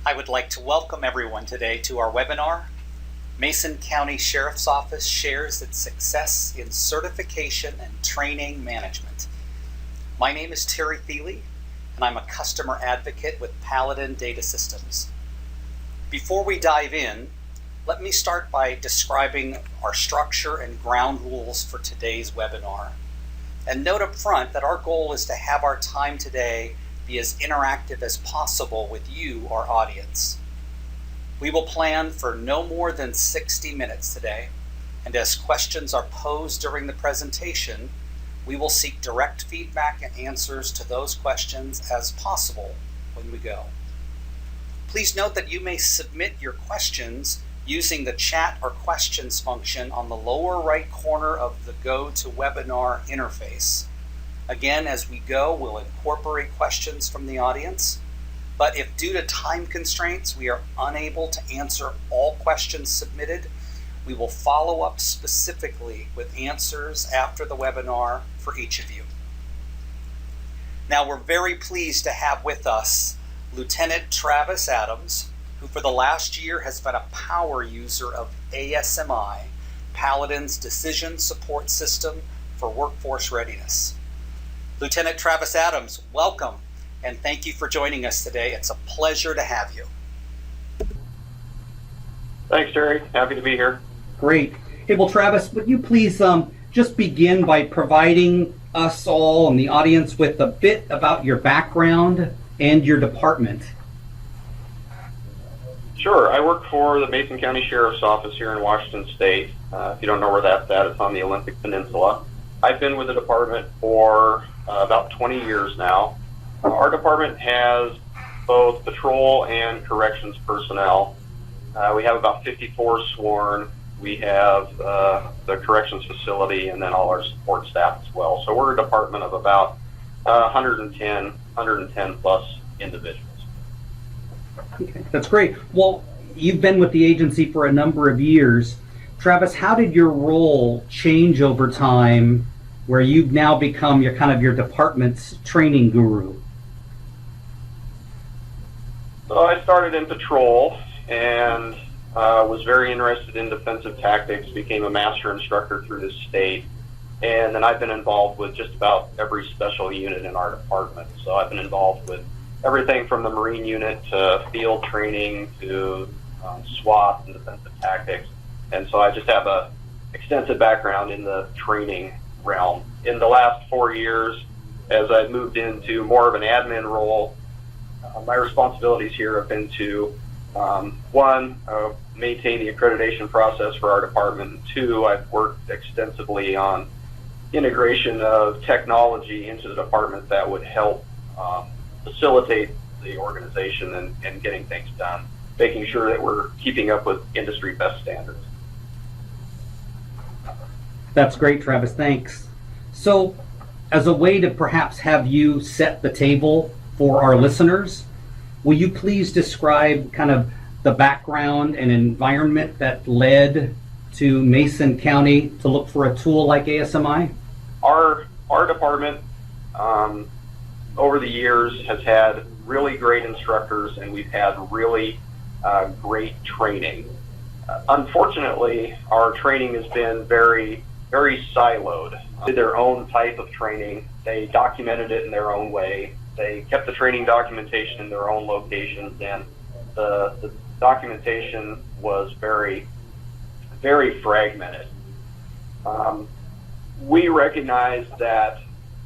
I would like to welcome everyone today to our webinar. Mason County Sheriff's Office shares its success in certification and training management. My name is Terry Thiele, and I'm a customer advocate with Paladin Data Systems. Before we dive in, let me start by describing our structure and ground rules for today's webinar. And note up front that our goal is to have our time today be as interactive as possible with you, our audience. We will plan for no more than 60 minutes today, and as questions are posed during the presentation, we will seek direct feedback and answers to those questions as possible when we go. Please note that you may submit your questions using the chat or questions function on the lower right corner of the GoToWebinar interface. Again, as we go, we'll incorporate questions from the audience, but if due to time constraints we are unable to answer all questions submitted, we will follow up specifically with answers after the webinar for each of you. Now, we're very pleased to have with us Lieutenant Travis Adams, who for the last year has been a power user of ASMI, Paladin's decision support system for workforce readiness. Lieutenant Travis Adams, welcome, and thank you for joining us today. It's a pleasure to have you. Thanks, Terry. Happy to be here. Great. Hey, well, Travis, would you please just begin by providing us all and the audience with a bit about your background and your department? Sure. I work for the Mason County Sheriff's Office here in Washington State. If you don't know where that's at, it's on the Olympic Peninsula. I've been with the department for about 20 years now. Our department has both patrol and corrections personnel. We have about 54 sworn. We have the corrections facility and then all our support staff as well. So we're a department of about 110 plus individuals. Okay, that's great. Well, you've been with the agency for a number of years. Travis, how did your role change over time where you've now become your department's training guru? So I started in patrol and was very interested in defensive tactics, became a master instructor through the state, and then I've been involved with just about every special unit in our department. So I've been involved with everything from the Marine unit to field training to SWAT and defensive tactics. And so I just have a extensive background in the training realm. In the last 4 years, as I've moved into more of an admin role, my responsibilities here have been to, one, maintain the accreditation process for our department. And two, I've worked extensively on integration of technology into the department that would help facilitate the organization and getting things done, making sure that we're keeping up with industry best standards. That's great, Travis. Thanks. So, as a way to perhaps have you set the table for our listeners, will you please describe the background and environment that led to Mason County to look for a tool like ASMI? Our department over the years has had really great instructors, and we've had really great training. Unfortunately, our training has been very siloed. They did their own type of training. They documented it in their own way. They kept the training documentation in their own locations, and the documentation was very fragmented. We recognized that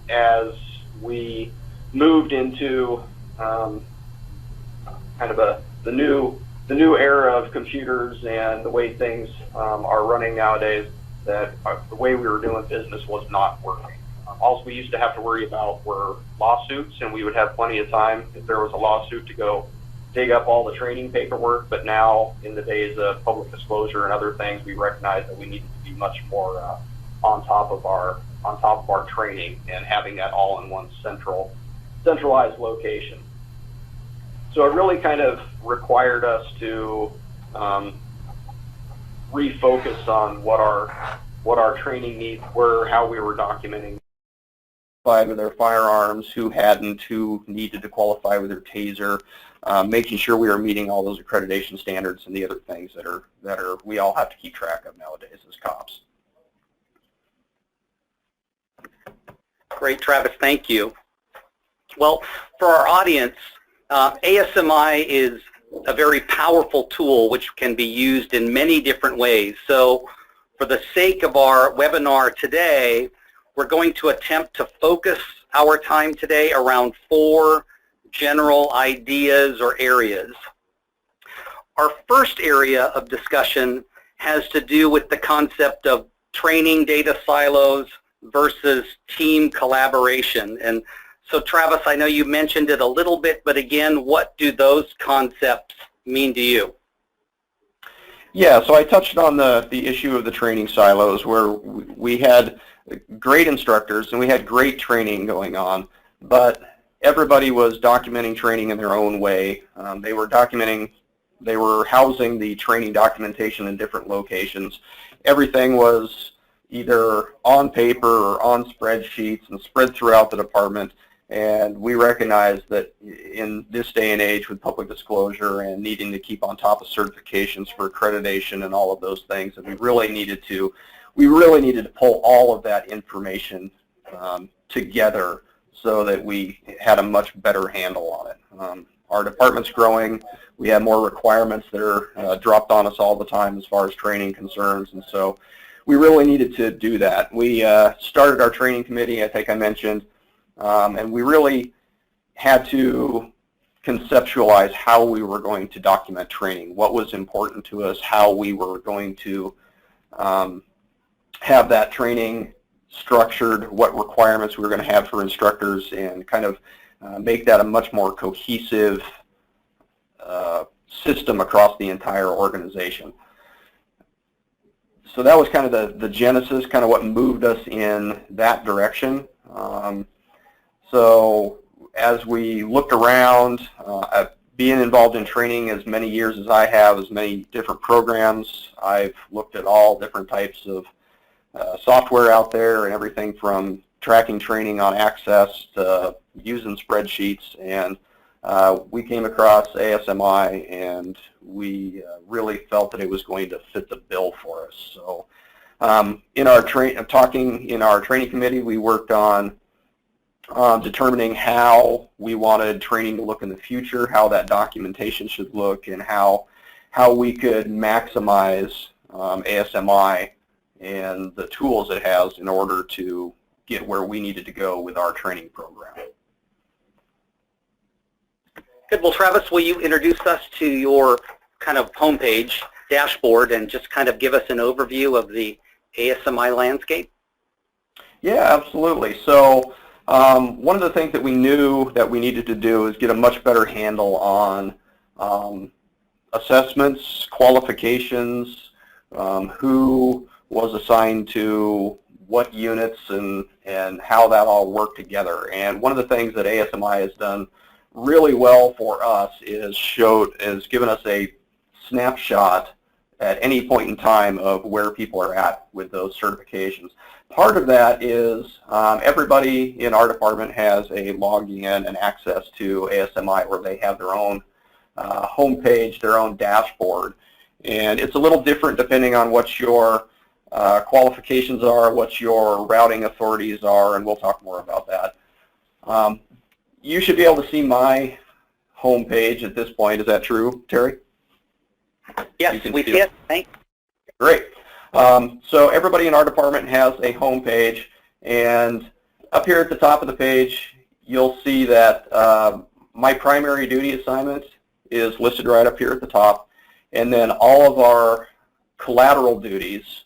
as we moved into the new era of computers and the way things are running nowadays, that the way we were doing business was not working. All we used to have to worry about were lawsuits, and we would have plenty of time if there was a lawsuit to go dig up all the training paperwork. But now, in the days of public disclosure and other things, we recognize that we needed to be much more on top of our training and having that all in one centralized location. So it really kind of required us to refocus on what our training needs were, how we were documenting with their firearms, who hadn't, who needed to qualify with their taser, making sure we are meeting all those accreditation standards and the other things that are we all have to keep track of nowadays as cops. Great, Travis, thank you. Well, for our audience, ASMI is a very powerful tool which can be used in many different ways. So for the sake of our webinar today, we're going to attempt to focus our time today around 4 general ideas or areas. Our first area of discussion has to do with the concept of training data silos versus team collaboration. And so Travis, I know you mentioned it a little bit, but again, what do those concepts mean to you? Yeah, so I touched on the issue of the training silos, where we had great instructors and we had great training going on, but everybody was documenting training in their own way. They were housing the training documentation in different locations. Everything was either on paper or on spreadsheets and spread throughout the department. And we recognize that in this day and age with public disclosure and needing to keep on top of certifications for accreditation and all of those things, that we really needed to pull all of that information together so that we had a much better handle on it. Our department's growing. We have more requirements that are dropped on us all the time as far as training concerns, and so we really needed to do that. We started our training committee, I think I mentioned, and we really had to conceptualize how we were going to document training, what was important to us, how we were going to have that training structured, what requirements we were going to have for instructors, and kind of make that a much more cohesive system across the entire organization. So that was kind of the genesis, kind of what moved us in that direction. So as we looked around, being involved in training as many years as I have, as many different programs, I've looked at all different types of software out there, and everything from tracking training on Access to using spreadsheets, and we came across ASMI, and we really felt that it was going to fit the bill for us. So in our training committee, we worked on determining how we wanted training to look in the future, how that documentation should look, and how we could maximize ASMI and the tools it has in order to get where we needed to go with our training program. Good. Well, Travis, will you introduce us to your kind of homepage, dashboard, and just kind of give us an overview of the ASMI landscape? Yeah, absolutely. So one of the things that we knew that we needed to do is get a much better handle on assessments, qualifications, who was assigned to what units, and how that all worked together. And one of the things that ASMI has done really well for us is given us a snapshot at any point in time of where people are at with those certifications. Part of that is everybody in our department has a login and access to ASMI, where they have their own homepage, their own dashboard. And it's a little different depending on what your qualifications are, what your routing authorities are, and we'll talk more about that. You should be able to see my homepage at this point. Is that true, Terry? Yes, we see it. Thanks. Great. So everybody in our department has a homepage, and up here at the top of the page, you'll see that my primary duty assignment is listed right up here at the top, and then all of our collateral duties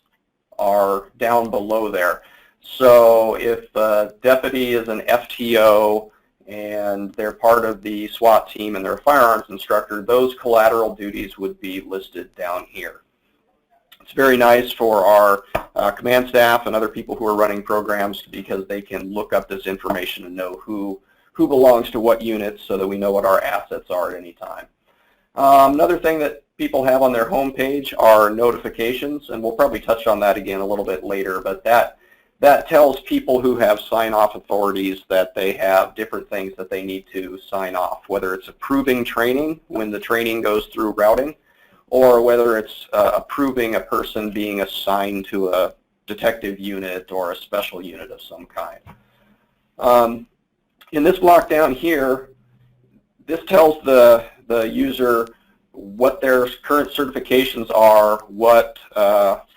are down below there. So if a deputy is an FTO and they're part of the SWAT team and they're a firearms instructor, those collateral duties would be listed down here. It's very nice for our command staff and other people who are running programs, because they can look up this information and know who belongs to what units, so that we know what our assets are at any time. Another thing that people have on their homepage are notifications, and we'll probably touch on that again a little bit later, but that tells people who have sign-off authorities that they have different things that they need to sign off, whether it's approving training when the training goes through routing, or whether it's approving a person being assigned to a detective unit or a special unit of some kind. In this block down here, this tells the user what their current certifications are, what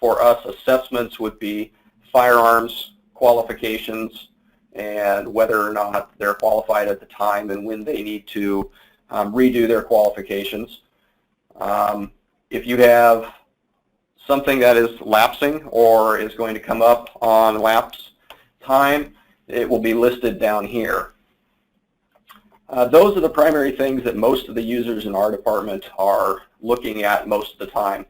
for us assessments would be, firearms qualifications, and whether or not they're qualified at the time and when they need to redo their qualifications. If you have something that is lapsing or is going to come up on lapse time, it will be listed down here. Those are the primary things that most of the users in our department are looking at most of the time.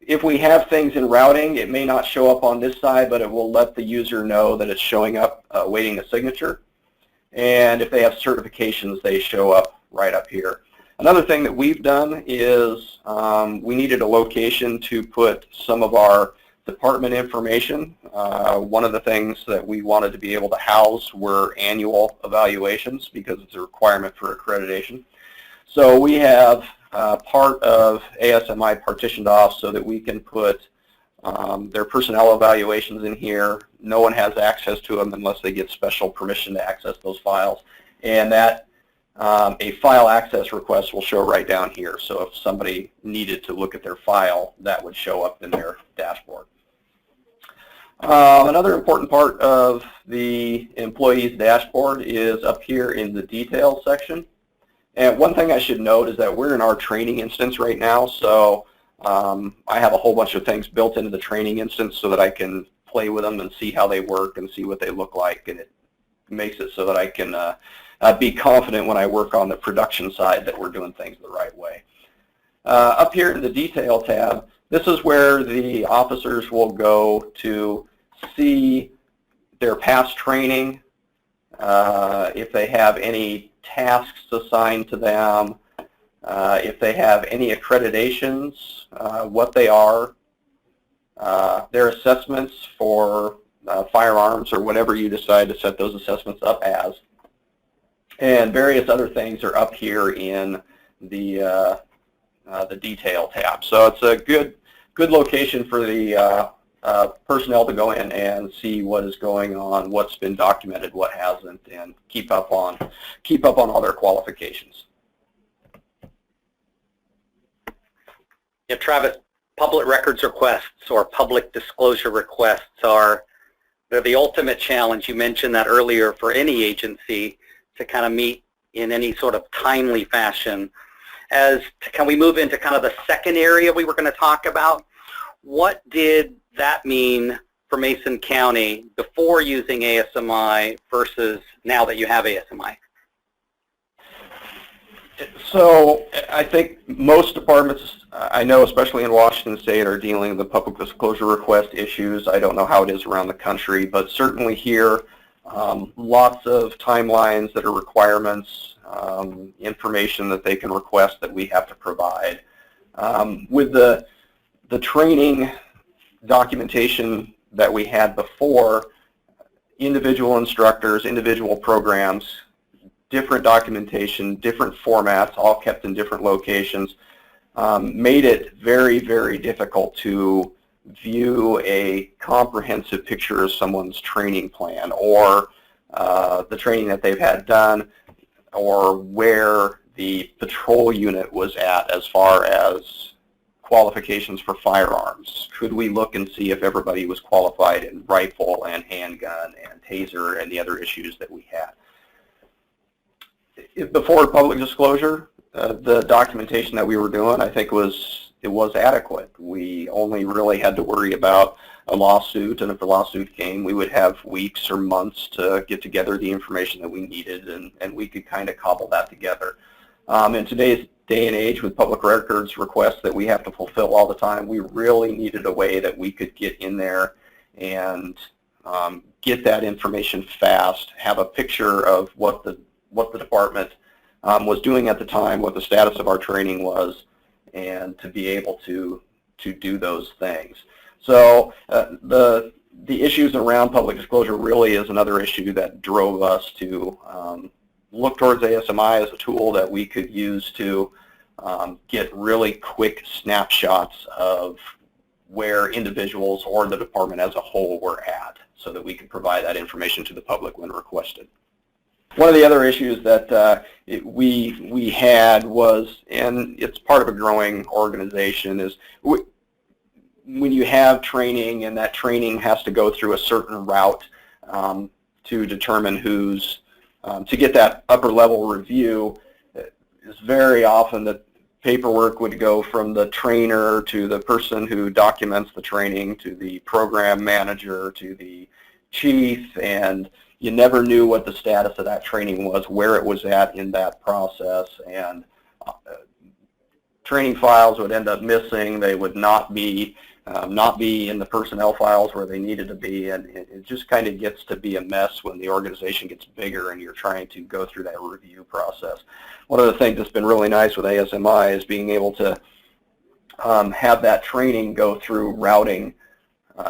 If we have things in routing, it may not show up on this side, but it will let the user know that it's showing up awaiting a signature. And if they have certifications, they show up right up here. Another thing that we've done is we needed a location to put some of our department information. One of the things that we wanted to be able to house were annual evaluations because it's a requirement for accreditation. So we have part of ASMI partitioned off so that we can put their personnel evaluations in here. No one has access to them unless they get special permission to access those files. And that a file access request will show right down here. So if somebody needed to look at their file, that would show up in their dashboard. Another important part of the employee's dashboard is up here in the details section. And one thing I should note is that we're in our training instance right now, so I have a whole bunch of things built into the training instance so that I can play with them and see how they work and see what they look like, and it makes it so that I can be confident when I work on the production side that we're doing things the right way. Up here in the detail tab, this is where the officers will go to see their past training, if they have any tasks assigned to them, if they have any accreditations, what they are, their assessments for firearms or whatever you decide to set those assessments up as, and various other things are up here in the detail tab. So it's a good location for the personnel to go in and see what is going on, what's been documented, what hasn't, and keep up on all their qualifications. Yeah, Travis, public records requests or public disclosure requests they're the ultimate challenge. You mentioned that earlier for any agency to kind of meet in any sort of timely fashion. Can we move into kind of the second area we were going to talk about? What did that mean for Mason County before using ASMI versus now that you have ASMI? So I think most departments, I know especially in Washington State, are dealing with the public disclosure request issues. I don't know how it is around the country, but certainly here, lots of timelines that are requirements, information that they can request that we have to provide. With the training documentation that we had before, individual instructors, individual programs, different documentation, different formats, all kept in different locations, made it very, very difficult to view a comprehensive picture of someone's training plan or the training that they've had done or where the patrol unit was at as far as qualifications for firearms. Could we look and see if everybody was qualified in rifle and handgun and taser and the other issues that we had? Before public disclosure, the documentation that we were doing, I think it was adequate. We only really had to worry about a lawsuit, and if a lawsuit came, we would have weeks or months to get together the information that we needed, and we could kind of cobble that together. In today's day and age with public records requests that we have to fulfill all the time, we really needed a way that we could get in there and get that information fast, have a picture of what the department was doing at the time, what the status of our training was, and to be able to do those things. So the the issues around public disclosure really is another issue that drove us to look towards ASMI as a tool that we could use to get really quick snapshots of where individuals or the department as a whole were at, so that we could provide that information to the public when requested. One of the other issues that we had was, and it's part of a growing organization, is when you have training and that training has to go through a certain route to determine who's, to get that upper level review, it's very often that paperwork would go from the trainer to the person who documents the training to the program manager to the chief, and you never knew what the status of that training was, where it was at in that process, and training files would end up missing. They would not be in the personnel files where they needed to be, and it just kind of gets to be a mess when the organization gets bigger and you're trying to go through that review process. One of the things that's been really nice with ASMI is being able to have that training go through routing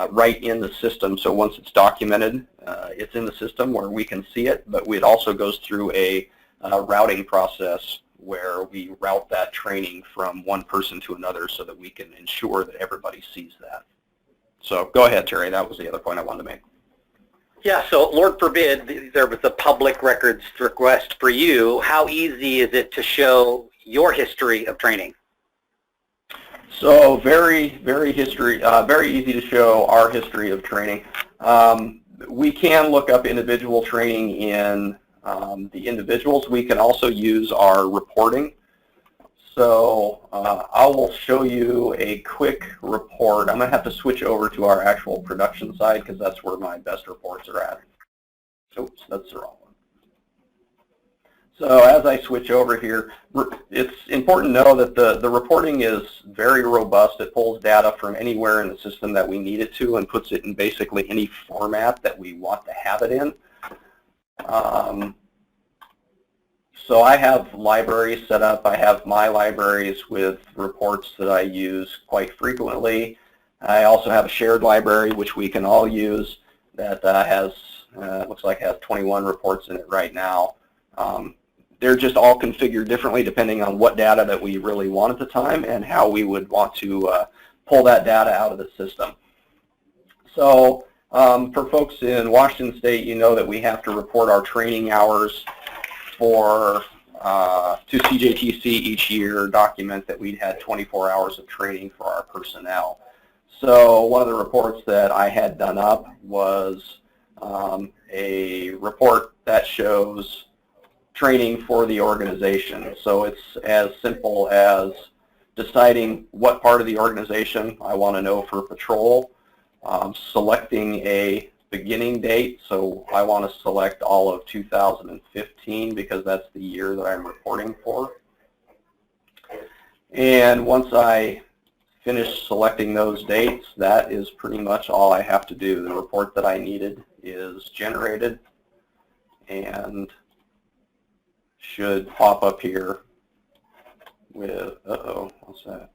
right in the system. So once it's documented, it's in the system where we can see it, but it also goes through a routing process where we route that training from one person to another so that we can ensure that everybody sees that. So go ahead, Terry. That was the other point I wanted to make. Yeah, so Lord forbid there was a public records request for you. How easy is it to show your history of training? So very easy to show our history of training. We can look up individual training in the individuals. We can also use our reporting. So I will show you a quick report. I'm going to have to switch over to our actual production side because that's where my best reports are at. Oops, that's the wrong one. So as I switch over here, it's important to know that the reporting is very robust. It pulls data from anywhere in the system that we need it to and puts it in basically any format that we want to have it in. So I have libraries set up. I have my libraries with reports that I use quite frequently. I also have a shared library which we can all use that looks like has 21 reports in it right now. They're just all configured differently depending on what data that we really want at the time and how we would want to pull that data out of the system. So for folks in Washington State, you know that we have to report our training hours to CJTC each year, document that we'd had 24 hours of training for our personnel. So one of the reports that I had done up was a report that shows training for the organization. So it's as simple as deciding what part of the organization I want to know for patrol, selecting a beginning date. So I want to select all of 2015 because that's the year that I'm reporting for. And once I finish selecting those dates, that is pretty much all I have to do. The report that I needed is generated and should pop up here with, what's that?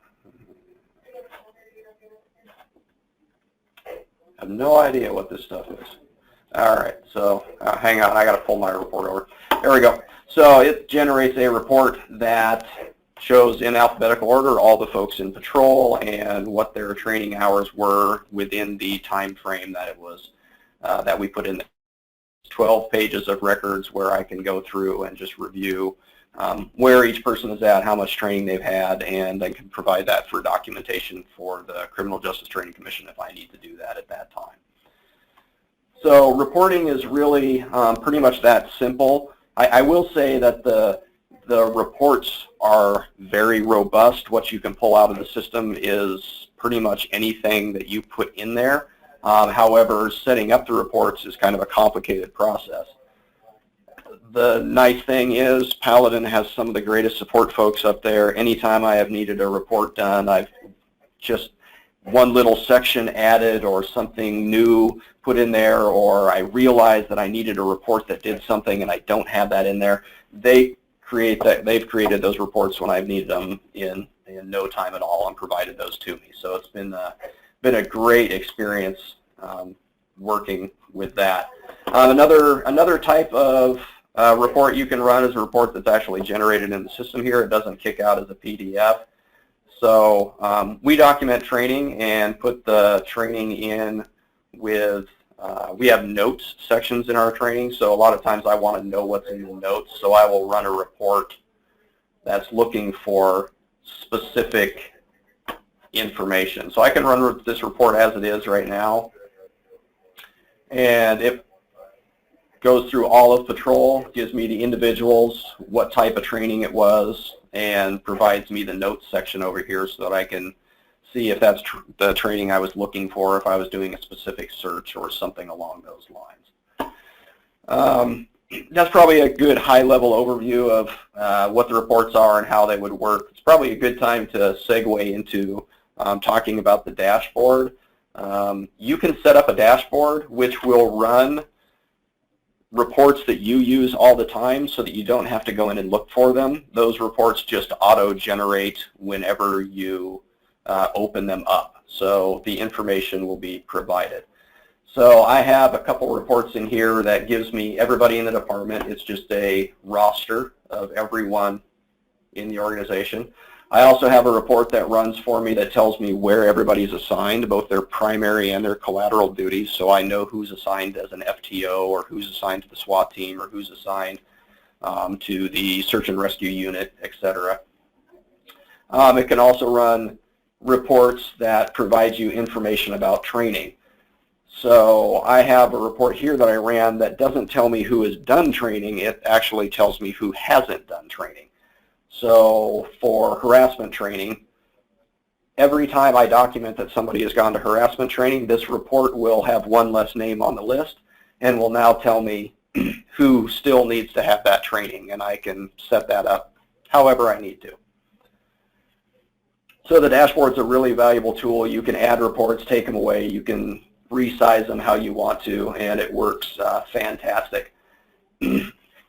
I have no idea what this stuff is. All right, so hang on, I got to pull my report over. There we go. So it generates a report that shows in alphabetical order all the folks in patrol and what their training hours were within the time frame that it was that we put in. 12 pages of records where I can go through and just review where each person is at, how much training they've had, and I can provide that for documentation for the Criminal Justice Training Commission if I need to do that at that time. So reporting is really pretty much that simple. I will say that the reports are very robust. What you can pull out of the system is pretty much anything that you put in there. However, setting up the reports is kind of a complicated process. The nice thing is Paladin has some of the greatest support folks up there. Anytime I have needed a report done, I've just one little section added or something new put in there, or I realized that I needed a report that did something and I don't have that in there. They've created those reports when I've needed them in no time at all and provided those to me. So it's been a great experience working with that. Another type of report you can run is a report that's actually generated in the system here. It doesn't kick out as a PDF. So we document training and put the training in with, we have notes sections in our training, so a lot of times I want to know what's in the notes, so I will run a report that's looking for specific information. So I can run this report as it is right now, and it goes through all of patrol, gives me the individuals, what type of training it was, and provides me the notes section over here so that I can see if that's the training I was looking for, if I was doing a specific search or something along those lines. That's probably a good high-level overview of what the reports are and how they would work. It's probably a good time to segue into talking about the dashboard. You can set up a dashboard which will run reports that you use all the time so that you don't have to go in and look for them. Those reports just auto-generate whenever you open them up. So the information will be provided. So I have a couple reports in here that gives me everybody in the department. It's just a roster of everyone in the organization. I also have a report that runs for me that tells me where everybody's assigned, both their primary and their collateral duties, so I know who's assigned as an FTO or who's assigned to the SWAT team or who's assigned to the search and rescue unit, etc. It can also run reports that provide you information about training. So I have a report here that I ran that doesn't tell me who has done training, it actually tells me who hasn't done training. So for harassment training, every time I document that somebody has gone to harassment training, this report will have one less name on the list and will now tell me who still needs to have that training, and I can set that up however I need to. So the dashboard's a really valuable tool. You can add reports, take them away, you can resize them how you want to, and it works fantastic.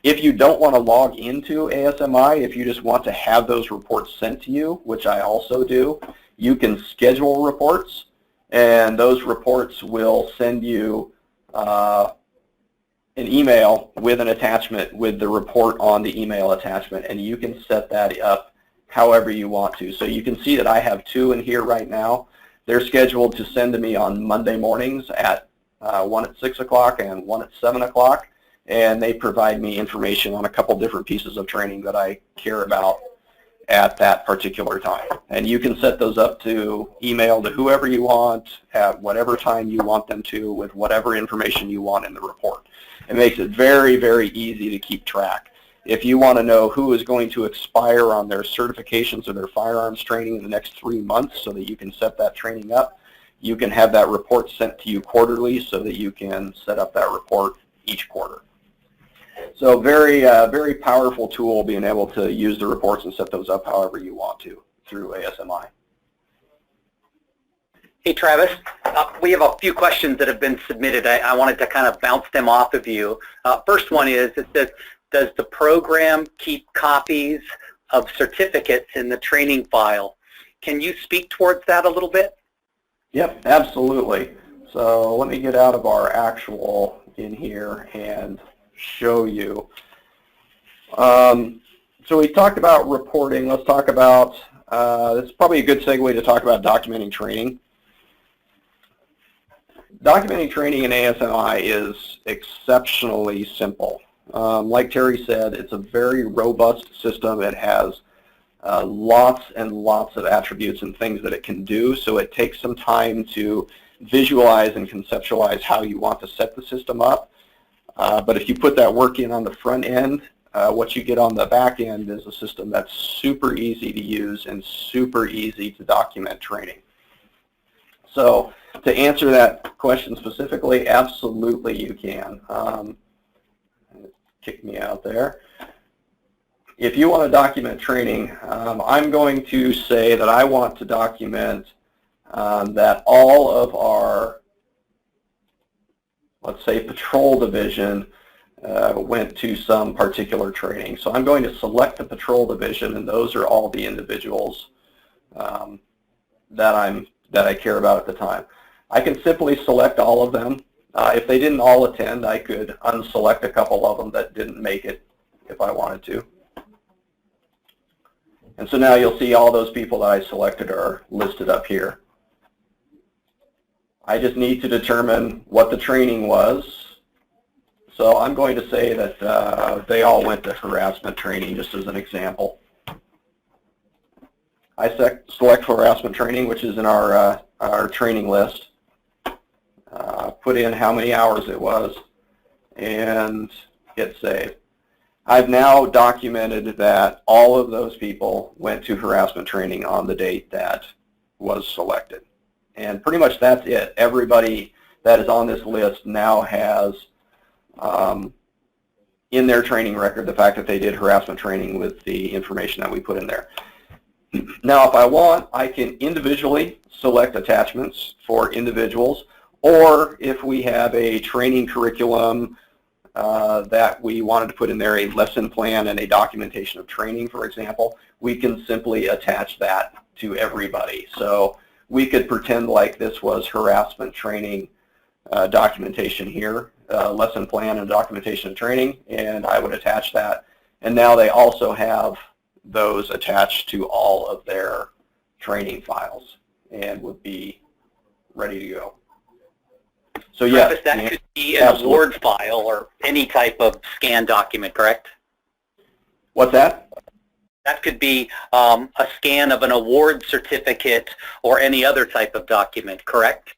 If you don't want to log into ASMI, if you just want to have those reports sent to you, which I also do, you can schedule reports, and those reports will send you an email with an attachment with the report on the email attachment, and you can set that up however you want to. So you can see that I have two in here right now. They're scheduled to send to me on Monday mornings at one at 6 o'clock and one at 7 o'clock. And they provide me information on a couple different pieces of training that I care about at that particular time. And you can set those up to email to whoever you want at whatever time you want them to with whatever information you want in the report. It makes it very, very easy to keep track. If you want to know who is going to expire on their certifications or their firearms training in the next 3 months so that you can set that training up, you can have that report sent to you quarterly so that you can set up that report each quarter. So very, very powerful tool, being able to use the reports and set those up however you want to through ASMI. Hey Travis, we have a few questions that have been submitted. I wanted to kind of bounce them off of you. First one is, it says, does the program keep copies of certificates in the training file? Can you speak towards that a little bit? Yep, absolutely. So let me get out of our actual in here and show you. So we talked about reporting. Let's talk about, this is probably a good segue to talk about documenting training. Documenting training in ASMI is exceptionally simple. Like Terry said, it's a very robust system. It has lots and lots of attributes and things that it can do, so it takes some time to visualize and conceptualize how you want to set the system up. But if you put that work in on the front end, what you get on the back end is a system that's super easy to use and super easy to document training. So to answer that question specifically, absolutely you can. Kick me out there. If you want to document training, I'm going to say that I want to document that all of our, let's say, patrol division went to some particular training. So I'm going to select the patrol division, and those are all the individuals that I care about at the time. I can simply select all of them If they didn't all attend, I could unselect a couple of them that didn't make it if I wanted to. And so now you'll see all those people that I selected are listed up here. I just need to determine what the training was. So I'm going to say that they all went to harassment training, just as an example. I select harassment training, which is in our training list. Put in how many hours it was, and hit save. I've now documented that all of those people went to harassment training on the date that was selected. And pretty much that's it. Everybody that is on this list now has in their training record the fact that they did harassment training with the information that we put in there. Now, if I want, I can individually select attachments for individuals, or if we have a training curriculum that we wanted to put in there, a lesson plan and a documentation of training, for example, we can simply attach that to everybody. So we could pretend like this was harassment training documentation here, lesson plan and documentation of training, and I would attach that. And now they also have those attached to all of their training files and would be ready to go. So yes, Travis, that could be an award file or any type of scan document, correct? What's that? That could be a scan of an award certificate or any other type of document, correct?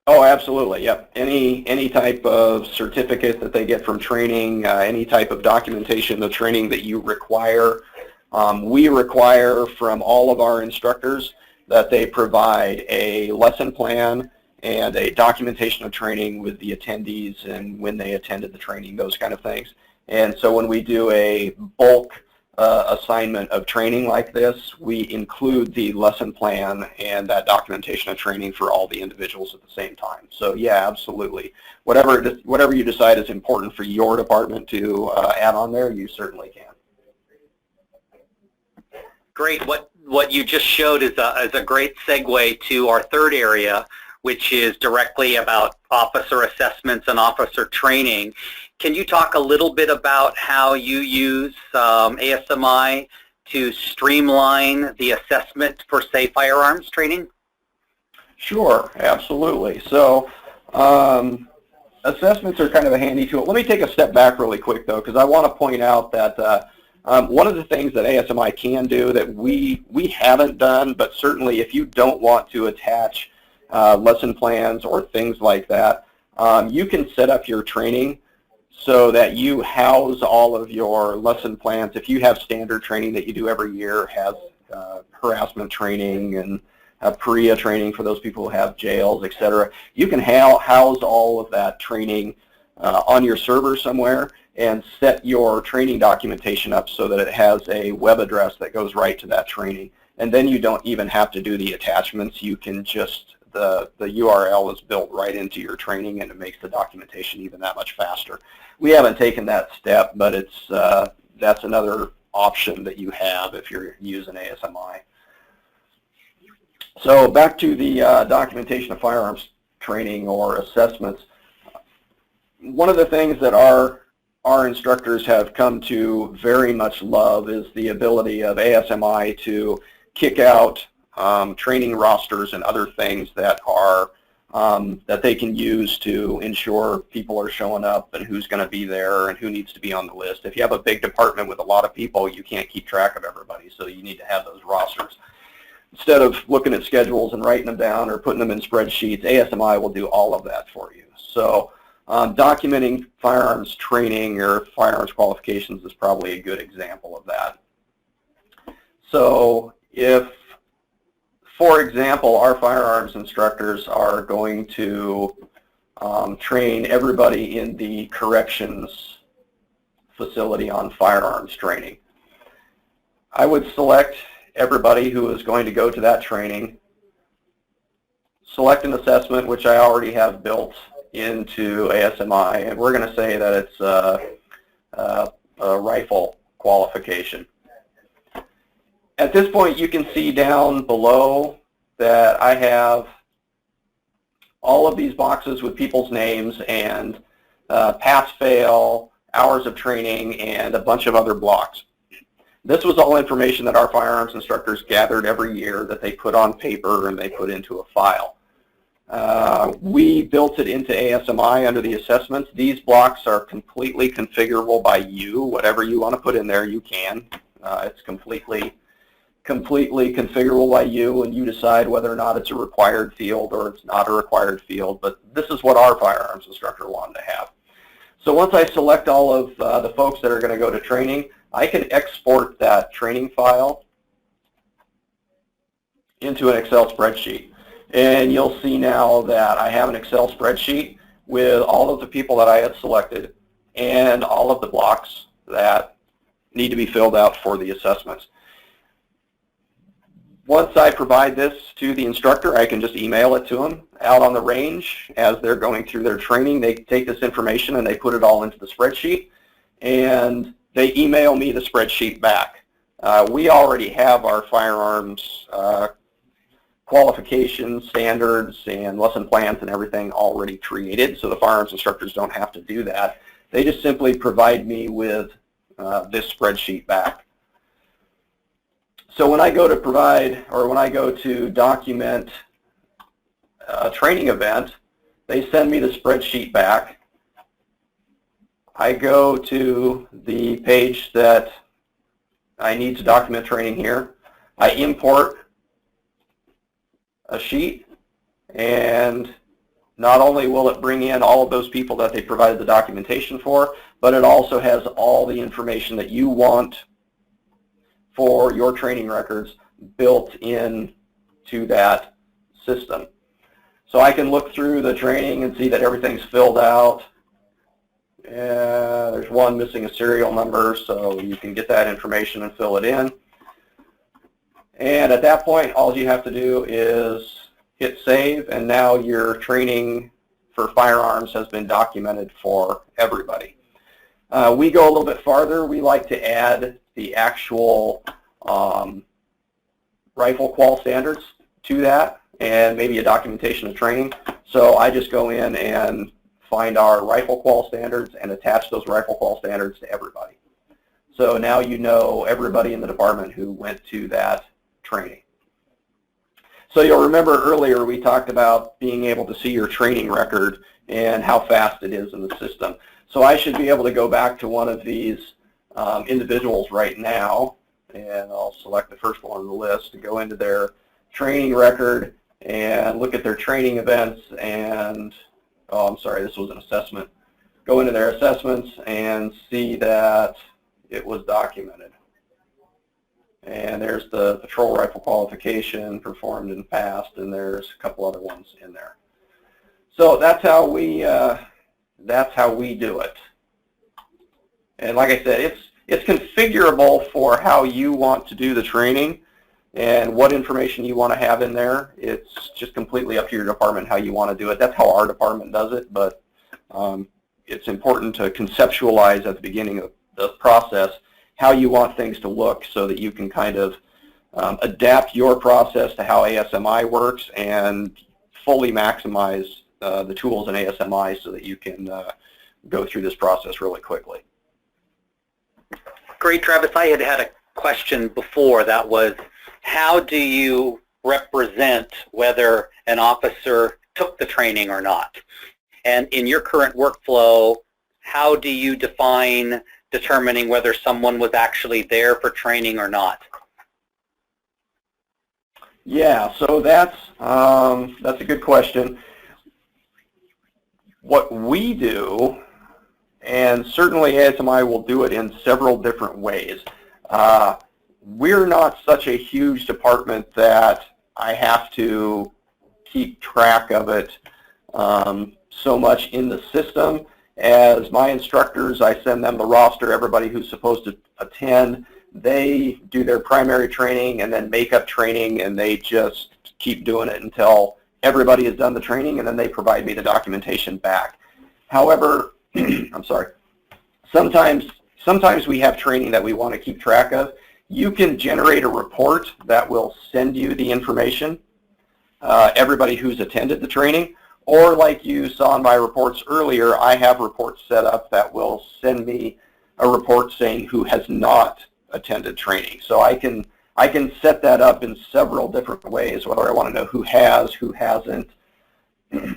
Oh, absolutely, yep. Any type of certificate that they get from training, any type of documentation of training that you require. We require from all of our instructors that they provide a lesson plan and a documentation of training with the attendees and when they attended the training, those kind of things. And so when we do a bulk assignment of training like this, we include the lesson plan and that documentation of training for all the individuals at the same time. So yeah, absolutely. Whatever you decide is important for your department to add on there, you certainly can. Great. What you just showed is a great segue to our third area, which is directly about officer assessments and officer training. Can you talk a little bit about how you use ASMI to streamline the assessment for, say, firearms training? Sure, absolutely. So assessments are kind of a handy tool. Let me take a step back really quick, though, because I want to point out that one of the things that ASMI can do that we haven't done, but certainly if you don't want to attach lesson plans or things like that, you can set up your training so that you house all of your lesson plans. If you have standard training that you do every year, has harassment training and PREA training for those people who have jails, etc., you can house all of that training on your server somewhere and set your training documentation up so that it has a web address that goes right to that training. And then you don't even have to do the attachments. You can just, the URL is built right into your training, and it makes the documentation even that much faster. We haven't taken that step, but it's that's another option that you have if you're using ASMI. So back to the documentation of firearms training or assessments. One of the things that our instructors have come to very much love is the ability of ASMI to kick out training rosters and other things that are that they can use to ensure people are showing up and who's going to be there and who needs to be on the list. If you have a big department with a lot of people, you can't keep track of everybody, so you need to have those rosters. Instead of looking at schedules and writing them down or putting them in spreadsheets, ASMI will do all of that for you. So documenting firearms training or firearms qualifications is probably a good example of that. So if, for example, our firearms instructors are going to train everybody in the corrections facility on firearms training, I would select everybody who is going to go to that training, select an assessment, which I already have built into ASMI, and we're going to say that it's a rifle qualification. At this point, you can see down below that I have all of these boxes with people's names and pass, fail, hours of training, and a bunch of other blocks. This was all information that our firearms instructors gathered every year that they put on paper and they put into a file. We built it into ASMI under the assessments. These blocks are completely configurable by you. Whatever you want to put in there, you can. It's completely configurable by you, and you decide whether or not it's a required field or it's not a required field. But this is what our firearms instructor wanted to have. So once I select all of the folks that are going to go to training, I can export that training file into an Excel spreadsheet. And you'll see now that I have an Excel spreadsheet with all of the people that I had selected and all of the blocks that need to be filled out for the assessments. Once I provide this to the instructor, I can just email it to them out on the range as they're going through their training. They take this information and they put it all into the spreadsheet, and they email me the spreadsheet back. We already have our firearms qualifications, standards, and lesson plans and everything already created, so the firearms instructors don't have to do that. They just simply provide me with this spreadsheet back. So when I go to provide, or when I go to document a training event, they send me the spreadsheet back. I go to the page that I need to document training here. I import a sheet, and not only will it bring in all of those people that they provided the documentation for, but it also has all the information that you want for your training records built in to that system. So I can look through the training and see that everything's filled out. There's one missing a serial number, so you can get that information and fill it in. And at that point, all you have to do is hit save, and now your training for firearms has been documented for everybody. We go a little bit farther. We like to add the actual rifle qual standards to that, and maybe a documentation of training. So I just go in and find our rifle qual standards and attach those rifle qual standards to everybody. So now you know everybody in the department who went to that training. So you'll remember earlier we talked about being able to see your training record and how fast it is in the system. So I should be able to go back to one of these individuals right now, and I'll select the first one on the list to go into their training record and look at their training events and, oh, I'm sorry, this was an assessment. Go into their assessments and see that it was documented. And there's the patrol rifle qualification performed and passed, and there's a couple other ones in there. So that's how we do it. And like I said, it's configurable for how you want to do the training and what information you want to have in there. It's just completely up to your department how you want to do it. That's how our department does it, but it's important to conceptualize at the beginning of the process how you want things to look so that you can kind of adapt your process to how ASMI works and fully maximize the tools in ASMI so that you can go through this process really quickly. Great, Travis. I had a question before that was, how do you represent whether an officer took the training or not? And in your current workflow, how do you define determining whether someone was actually there for training or not? Yeah, so that's a good question. What we do, and certainly ASMI will do it in several different ways. We're not such a huge department that I have to keep track of it so much in the system. As my instructors, I send them the roster, everybody who's supposed to attend. They do their primary training and then makeup training, and they just keep doing it until everybody has done the training, and then they provide me the documentation back. However, I'm sorry, sometimes we have training that we want to keep track of. You can generate a report that will send you the information, everybody who's attended the training, Or like you saw in my reports earlier, I have reports set up that will send me a report saying who has not attended training. So I can set that up in several different ways, whether I want to know who has, who hasn't,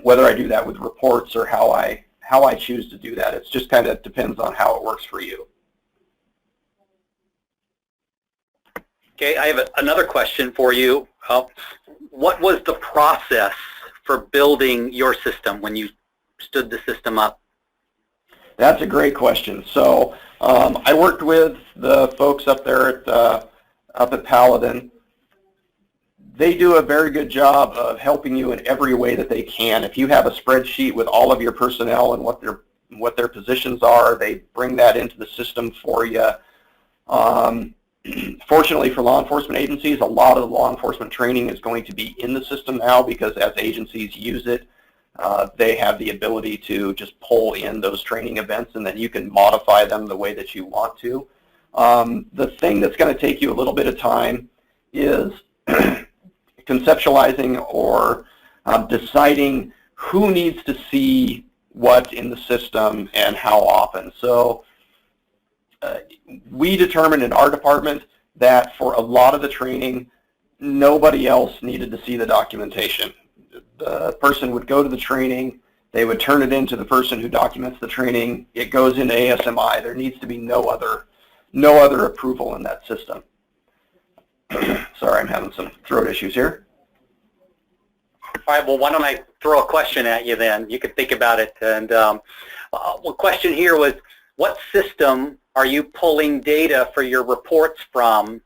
whether I do that with reports or how I choose to do that. It just kind of depends on how it works for you. Okay, I have another question for you. What was the process for building your system when you stood the system up? That's a great question. So I worked with the folks up there up at Paladin. They do a very good job of helping you in every way that they can. If you have a spreadsheet with all of your personnel and what their positions are, they bring that into the system for you. Fortunately for law enforcement agencies, a lot of the law enforcement training is going to be in the system now, because as agencies use it, they have the ability to just pull in those training events, and then you can modify them the way that you want to. The thing that's going to take you a little bit of time is conceptualizing or deciding who needs to see what in the system and how often. So we determined in our department that for a lot of the training, nobody else needed to see the documentation. The person would go to the training, they would turn it into the person who documents the training, it goes into ASMI. There needs to be no other approval in that system. Sorry, I'm having some throat issues here. All right, well, why don't I throw a question at you then? You can think about it. And one question here was, what system are you pulling data for your reports from,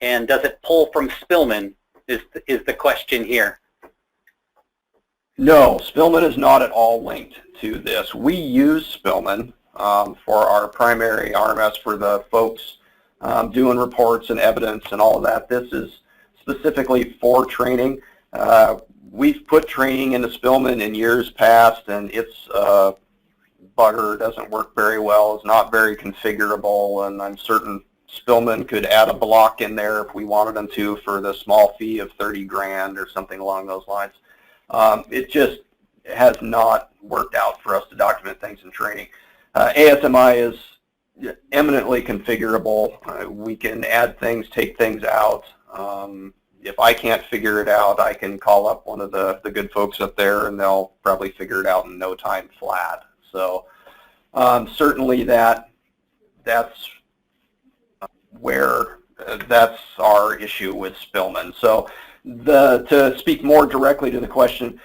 and does it pull from Spillman, is the question here. No, Spillman is not at all linked to this. We use Spillman for our primary RMS for the folks doing reports and evidence and all of that. This is specifically for training. We've put training into Spillman in years past, and it's bugger, doesn't work very well, is not very configurable, and I'm certain Spillman could add a block in there if we wanted them to for the small fee of 30 grand or something along those lines. It just has not worked out for us to document things in training. ASMI is eminently configurable. We can add things, take things out. If I can't figure it out, I can call up one of the good folks up there, and they'll probably figure it out in no time flat. So certainly that's where that's our issue with Spillman. So to speak more directly to the question,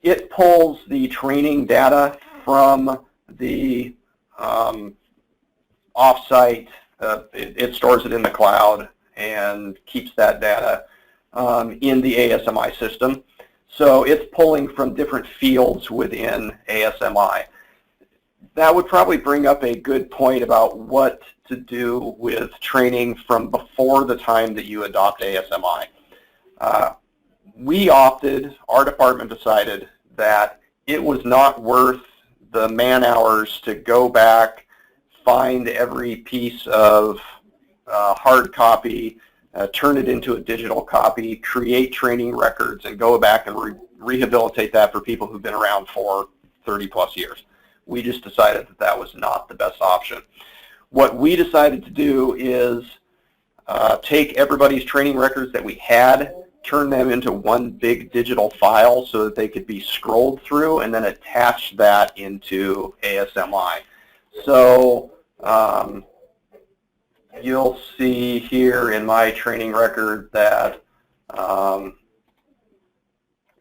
it pulls the training data from the offsite. It stores it in the cloud and keeps that data in the ASMI system. So it's pulling from different fields within ASMI. That would probably bring up a good point about what to do with training from before the time that you adopt ASMI. Our department decided that it was not worth the man hours to go back, find every piece of hard copy, turn it into a digital copy, create training records, and go back and rehabilitate that for people who've been around for 30 plus years. We just decided that that was not the best option. What we decided to do is take everybody's training records that we had, turn them into one big digital file so that they could be scrolled through, and then attach that into ASMI. So you'll see here in my training record that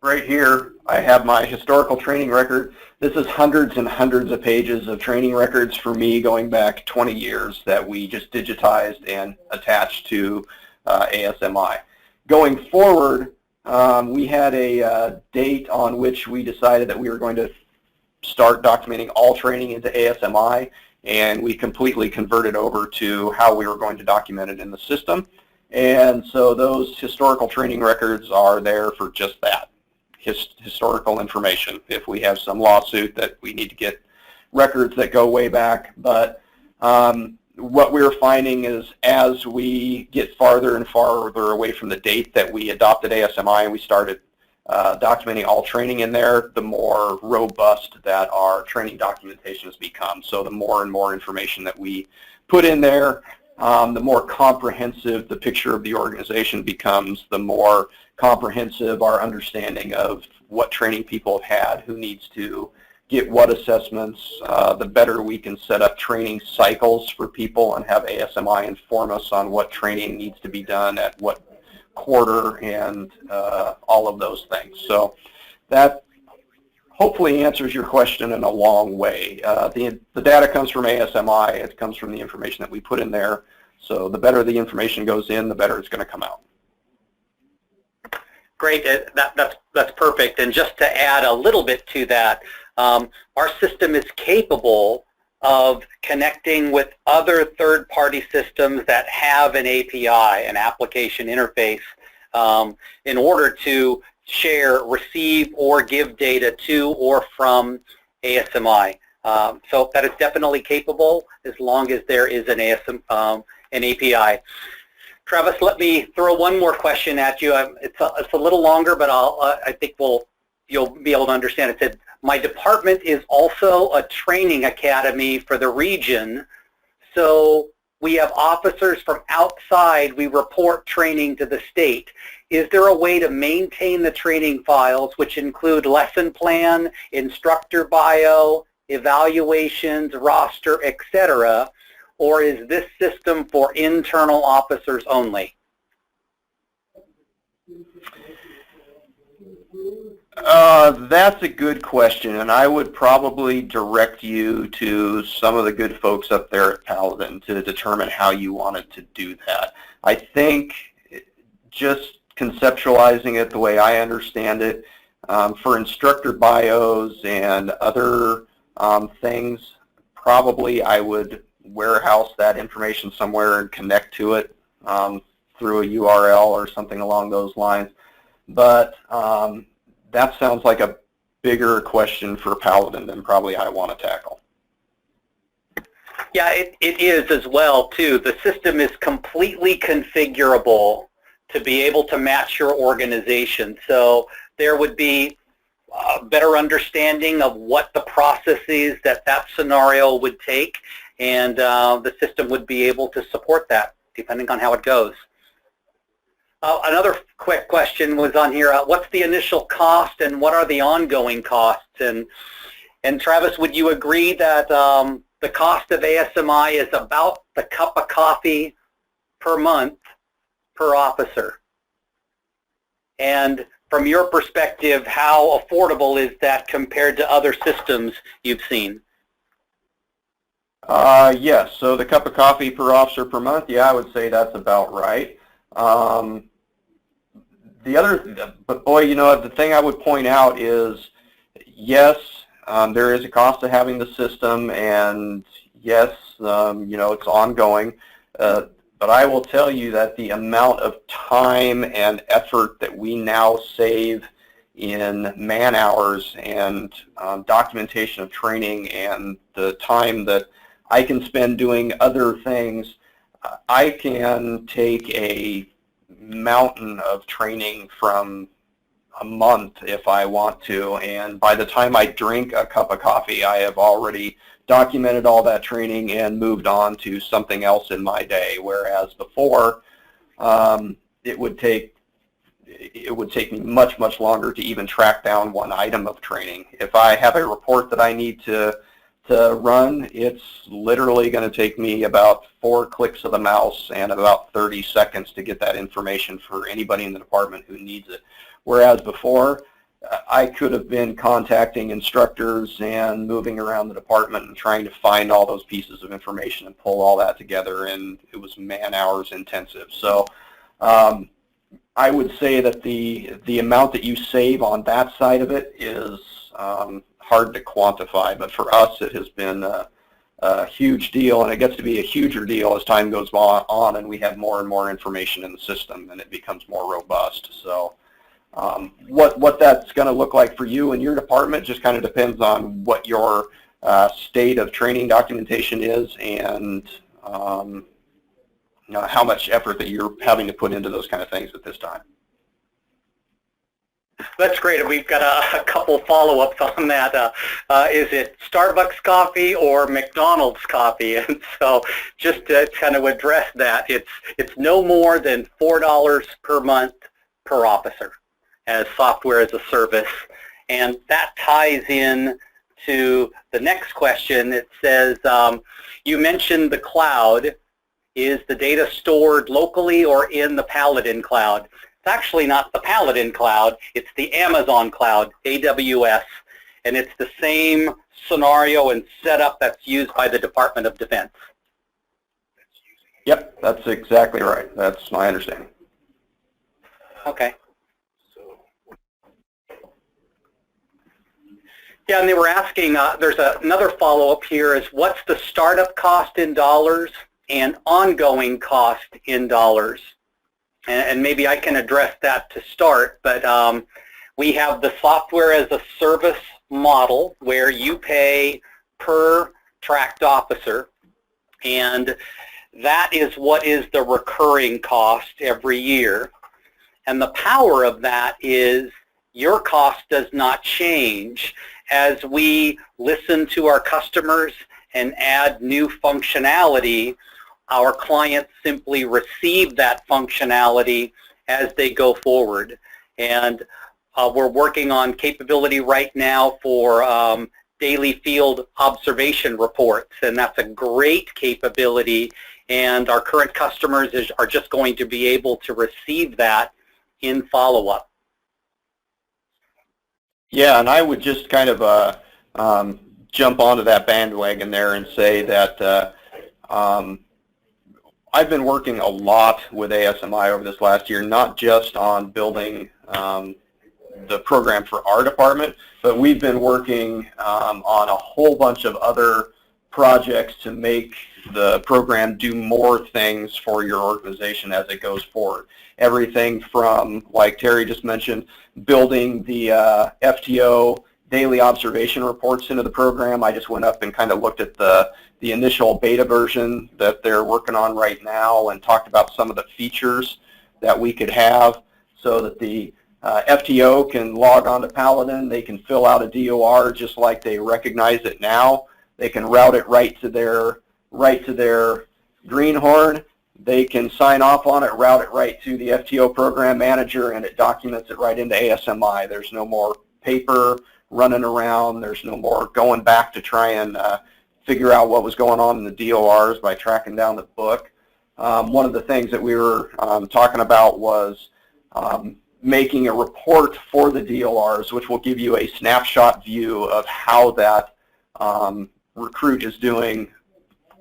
right here I have my historical training record. This is hundreds and hundreds of pages of training records for me going back 20 years that we just digitized and attached to ASMI. Going forward, we had a date on which we decided that we were going to start documenting all training into ASMI, and we completely converted over to how we were going to document it in the system. And so those historical training records are there for just that, historical information. If we have some lawsuit that we need to get records that go way back. But what we're finding is as we get farther and farther away from the date that we adopted ASMI and we started documenting all training in there, the more robust that our training documentation has become. So the more and more information that we put in there, the more comprehensive the picture of the organization becomes, the more comprehensive our understanding of what training people have had, who needs to get what assessments, the better we can set up training cycles for people and have ASMI inform us on what training needs to be done at what quarter and all of those things. So that hopefully answers your question in a long way. The data comes from ASMI. It comes from the information that we put in there. So the better the information goes in, the better it's going to come out. Great. That's perfect. And just to add a little bit to that, our system is capable of connecting with other third-party systems that have an API, an application interface, in order to share, receive, or give data to or from ASMI. So that is definitely capable as long as there is an API. Travis, let me throw one more question at you. It's a little longer, but I think you'll be able to understand. It said, my department is also a training academy for the region, so we have officers from outside. We report training to the state. Is there a way to maintain the training files, which include lesson plan, instructor bio, evaluations, roster, etc., or is this system for internal officers only? That's a good question, and I would probably direct you to some of the good folks up there at Paladin to determine how you wanted to do that. I think just conceptualizing it the way I understand it, for instructor bios and other things, probably I would warehouse that information somewhere and connect to it through a URL or something along those lines. But that sounds like a bigger question for Paladin than probably I want to tackle. Yeah, it is as well, too. The system is completely configurable to be able to match your organization. So there would be a better understanding of what the process is that scenario would take, and the system would be able to support that depending on how it goes. Another quick question was on here. What's the initial cost and what are the ongoing costs? And Travis, would you agree that the cost of ASMI is about the cup of coffee per month per officer? And from your perspective, how affordable is that compared to other systems you've seen? Yes, so the cup of coffee per officer per month, yeah, I would say that's about right. But boy, you know, the thing I would point out is, yes, there is a cost to having the system, and yes, you know, it's ongoing. But I will tell you that the amount of time and effort that we now save in man hours and documentation of training and the time that I can spend doing other things, I can take a mountain of training from a month if I want to, and by the time I drink a cup of coffee, I have already documented all that training and moved on to something else in my day, whereas before it would take me much longer to even track down one item of training. If I have a report that I need to run, it's literally going to take me about 4 clicks of the mouse and about 30 seconds to get that information for anybody in the department who needs it. Whereas before, I could have been contacting instructors and moving around the department and trying to find all those pieces of information and pull all that together, and it was man hours intensive. So I would say that the amount that you save on that side of it is hard to quantify, but for us it has been a huge deal, and it gets to be a huger deal as time goes on and we have more and more information in the system and it becomes more robust. So what that's going to look like for you and your department just kind of depends on what your state of training documentation is and you know, how much effort that you're having to put into those kind of things at this time. That's great. We've got a couple follow-ups on that. Is it Starbucks coffee or McDonald's coffee? And so just to kind of address that, it's no more than $4 per month per officer as software as a service. And that ties in to the next question. It says, you mentioned the cloud. Is the data stored locally or in the Paladin cloud? It's actually not the Paladin cloud, it's the Amazon cloud, AWS, and it's the same scenario and setup that's used by the Department of Defense. Yep, that's exactly right. That's my understanding. Okay. Yeah, and they were asking, there's another follow-up here is what's the startup cost in dollars and ongoing cost in dollars? And maybe I can address that to start, but we have the software as a service model where you pay per tracked officer, and that is what is the recurring cost every year. And the power of that is your cost does not change as we listen to our customers and add new functionality. Our clients simply receive that functionality as they go forward. And we're working on capability right now for daily field observation reports, and that's a great capability, and our current customers are just going to be able to receive that in follow-up. Yeah, and I would just kind of jump onto that bandwagon there and say that I've been working a lot with ASMI over this last year, not just on building the program for our department, but we've been working on a whole bunch of other projects to make the program do more things for your organization as it goes forward. Everything from, like Terry just mentioned, building the FTO daily observation reports into the program. I just went up and kind of looked at the initial beta version that they're working on right now and talked about some of the features that we could have so that the FTO can log on to Paladin. They can fill out a DOR just like they recognize it now. They can route it right to their greenhorn. They can sign off on it, route it right to the FTO program manager, and it documents it right into ASMI. There's no more paper running around. There's no more going back to try and figure out what was going on in the DORs by tracking down the book. One of the things that we were talking about was making a report for the DORs, which will give you a snapshot view of how that recruit is doing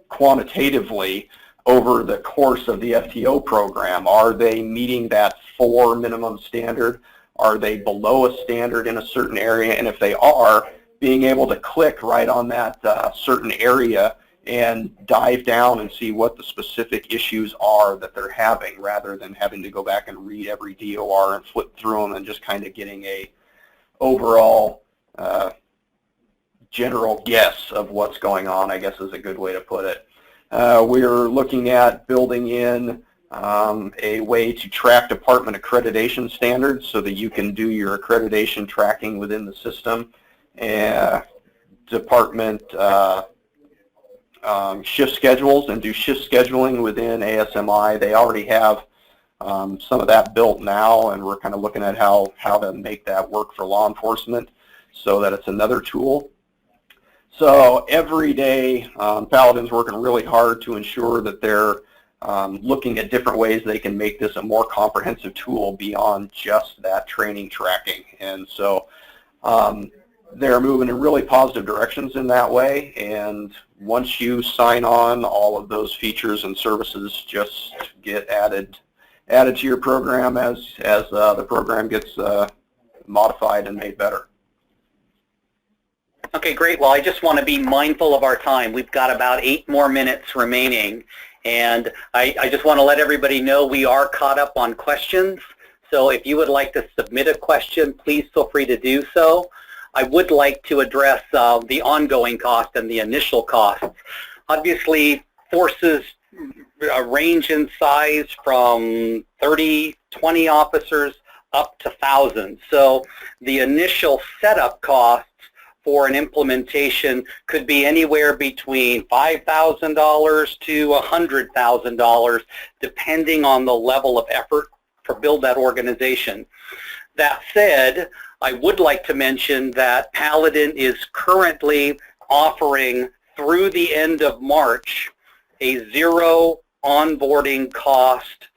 quantitatively over the course of the FTO program. Are they meeting that 4 minimum standard? Are they below a standard in a certain area? And if they are, being able to click right on that certain area and dive down and see what the specific issues are that they're having, rather than having to go back and read every DOR and flip through them and just kind of getting a overall general guess of what's going on, I guess is a good way to put it. We're looking at building in a way to track department accreditation standards so that you can do your accreditation tracking within the system. Department shift schedules and do shift scheduling within ASMI. They already have some of that built now, and we're kind of looking at how to make that work for law enforcement so that it's another tool. So every day, Paladin's working really hard to ensure that they're looking at different ways they can make this a more comprehensive tool beyond just that training tracking. And so they're moving in really positive directions in that way. And once you sign on, all of those features and services just get added to your program as the program gets modified and made better. Okay, great. Well, I just want to be mindful of our time. We've got about 8 more minutes remaining, and I just want to let everybody know we are caught up on questions. So if you would like to submit a question, please feel free to do so. I would like to address the ongoing cost and the initial costs. Obviously, forces range in size from 30, 20 officers up to thousands. So the initial setup costs for an implementation could be anywhere between $5,000 to $100,000, depending on the level of effort to build that organization. That said, I would like to mention that Paladin is currently offering through the end of March a zero onboarding cost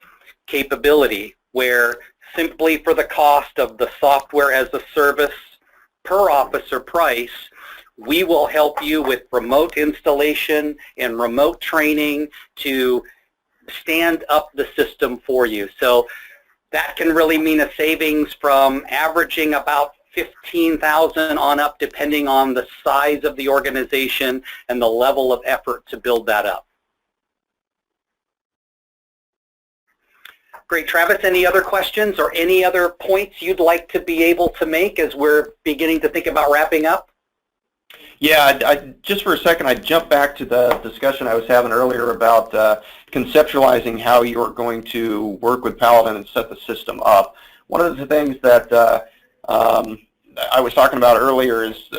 capability, where simply for the cost of the software as a service per officer price, we will help you with remote installation and remote training to stand up the system for you. So that can really mean a savings from averaging about $15,000 on up, depending on the size of the organization and the level of effort to build that up. Great, Travis, any other questions or any other points you'd like to be able to make as we're beginning to think about wrapping up? Yeah, just for a second, I'd jump back to the discussion I was having earlier about conceptualizing how you're going to work with Paladin and set the system up. One of the things that I was talking about earlier is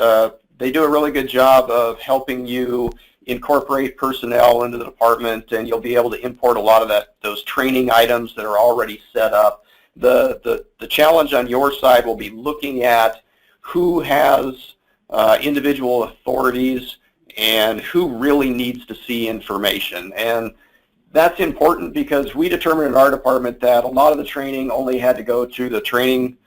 they do a really good job of helping you incorporate personnel into the department, and you'll be able to import a lot of those training items that are already set up. The challenge on your side will be looking at who has individual authorities and who really needs to see information. And that's important because we determined in our department that a lot of the training only had to go to the training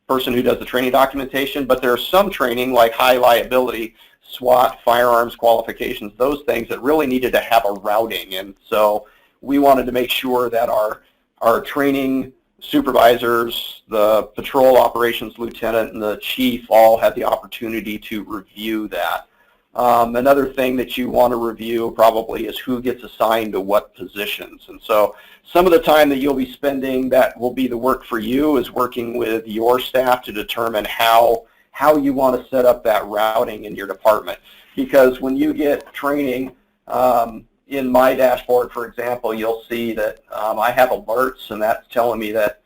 person who does the training documentation, but there's some training like high liability, SWAT, firearms qualifications, those things that really needed to have a routing. And so we wanted to make sure that our training supervisors, the patrol operations lieutenant, and the chief all had the opportunity to review that. Another thing that you want to review probably is who gets assigned to what positions. And so some of the time that you'll be spending that will be the work for you is working with your staff to determine how you want to set up that routing in your department. Because when you get training, in my dashboard, for example, you'll see that I have alerts, and that's telling me that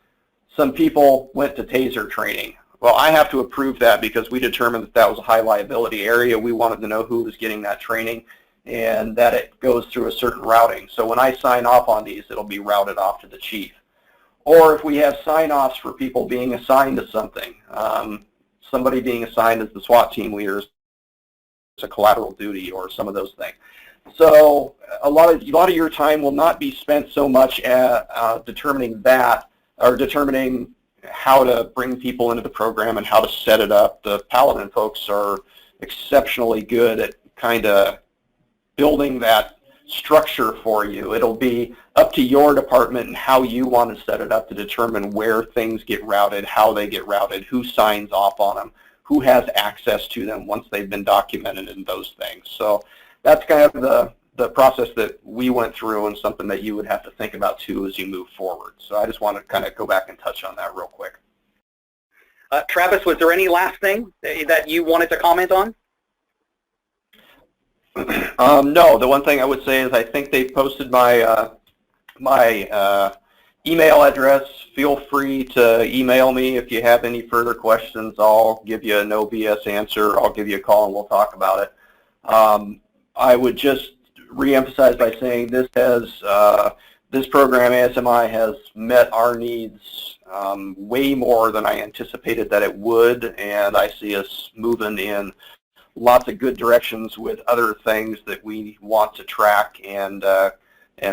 some people went to TASER training. Well, I have to approve that because we determined that that was a high liability area. We wanted to know who was getting that training and that it goes through a certain routing. So when I sign off on these, it'll be routed off to the chief. Or if we have sign-offs for people being assigned to something, somebody being assigned as the SWAT team leader is a collateral duty or some of those things. So a lot of your time will not be spent so much at determining that, or determining how to bring people into the program and how to set it up. The Paladin folks are exceptionally good at kind of building that structure for you. It'll be up to your department and how you want to set it up to determine where things get routed, how they get routed, who signs off on them, who has access to them once they've been documented, and those things. So that's kind of the process that we went through, and something that you would have to think about too as you move forward. So I just want to kind of go back and touch on that real quick. Travis, was there any last thing that you wanted to comment on? No, the one thing I would say is I think they posted my email address. Feel free to email me if you have any further questions. I'll give you a no BS answer. I'll give you a call and we'll talk about it. I would just reemphasize by saying this program, ASMI, has met our needs way more than I anticipated that it would, and I see us moving in lots of good directions with other things that we want to track and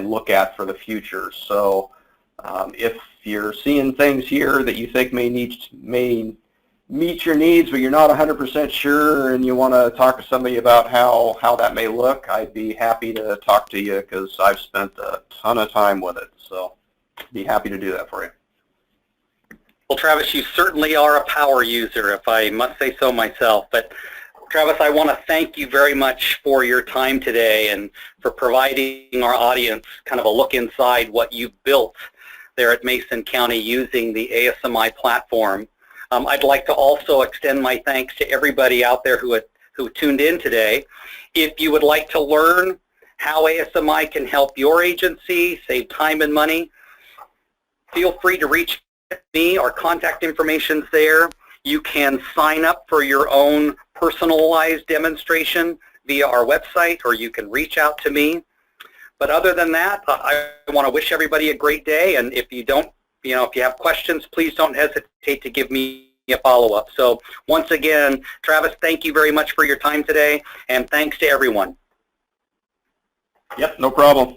look at for the future. So if you're seeing things here that you think may meet your needs, but you're not 100% sure and you want to talk to somebody about how that may look, I'd be happy to talk to you because I've spent a ton of time with it. So be happy to do that for you. Well, Travis, you certainly are a power user, if I must say so myself. But Travis, I want to thank you very much for your time today and for providing our audience kind of a look inside what you built there at Mason County using the ASMI platform. I'd like to also extend my thanks to everybody out there who tuned in today. If you would like to learn how ASMI can help your agency save time and money, feel free to reach me. Our contact information's there. You can sign up for your own personalized demonstration via our website, or you can reach out to me. But other than that, I want to wish everybody a great day, and if you don't, if you have questions, please don't hesitate to give me a follow-up. So once again, Travis, thank you very much for your time today, and thanks to everyone. Yep, no problem.